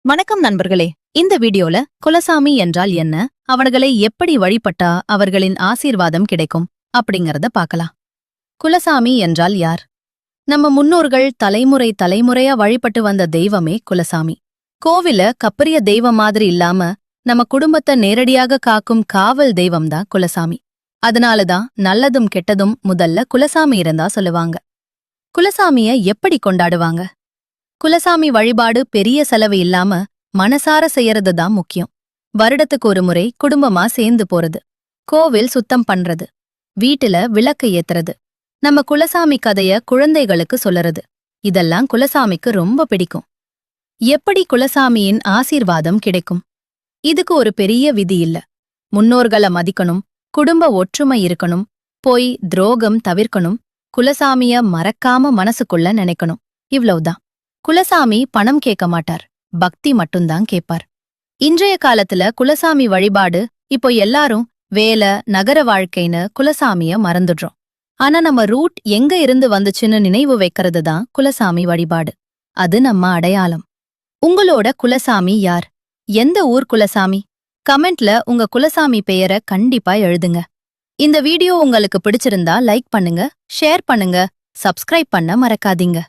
வணக்கம் நண்பர்களே. இந்த வீடியோல குலசாமி என்றால் என்ன, அவர்களை எப்படி வழிபட்டா அவர்களின் ஆசீர்வாதம் கிடைக்கும் அப்படிங்கறத பார்க்கலாம். குலசாமி என்றால் யார்? நம்ம முன்னோர்கள் தலைமுறை தலைமுறையா வழிபட்டு வந்த தெய்வமே குலசாமி. கோவில கப்பரிய தெய்வம் மாதிரி இல்லாம நம்ம குடும்பத்தை நேரடியாக காக்கும் காவல் தெய்வம்தான் குலசாமி. அதனாலதான் நல்லதும் கெட்டதும் முதல்ல குலசாமி இருந்தா சொல்லுவாங்க. குலசாமிய எப்படி கொண்டாடுவாங்க? குலசாமி வழிபாடு பெரிய செலவு இல்லாம மனசார செய்யறது தான் முக்கியம். வருடத்துக்கு ஒரு முறை குடும்பமா சேர்ந்து போறது, கோவில் சுத்தம் பண்றது, வீட்டுல விளக்கு ஏத்துறது, நம்ம குலசாமி கதைய குழந்தைகளுக்கு சொல்லறது, இதெல்லாம் குலசாமிக்கு ரொம்ப பிடிக்கும். எப்படி குலசாமியின் ஆசீர்வாதம் கிடைக்கும்? இதுக்கு ஒரு பெரிய விதி இல்ல. முன்னோர்களை மதிக்கணும், குடும்ப ஒற்றுமை இருக்கணும், பொய் துரோகம் தவிர்க்கணும், குலசாமிய மறக்காம மனசுக்குள்ள நினைக்கணும். இவ்வளவுதான். குலசாமி பணம் கேட்க மாட்டார், பக்தி மட்டும்தான் கேட்பார். இன்றைய காலத்துல குலசாமி வழிபாடு இப்போ எல்லாரும் வேலை நகர வாழ்க்கைன்னு குலசாமிய மறந்துடுறோம். ஆனா நம்ம ரூட் எங்க இருந்து வந்துச்சுன்னு நினைவு வைக்கிறது தான் குலசாமி வழிபாடு. அது நம்ம அடையாளம். உங்களோட குலசாமி யார்? எந்த ஊர் குலசாமி? கமெண்ட்ல உங்க குலசாமி பெயரை கண்டிப்பா எழுதுங்க. இந்த வீடியோ உங்களுக்கு பிடிச்சிருந்தா லைக் பண்ணுங்க, ஷேர் பண்ணுங்க, சப்ஸ்கிரைப் பண்ண மறக்காதீங்க.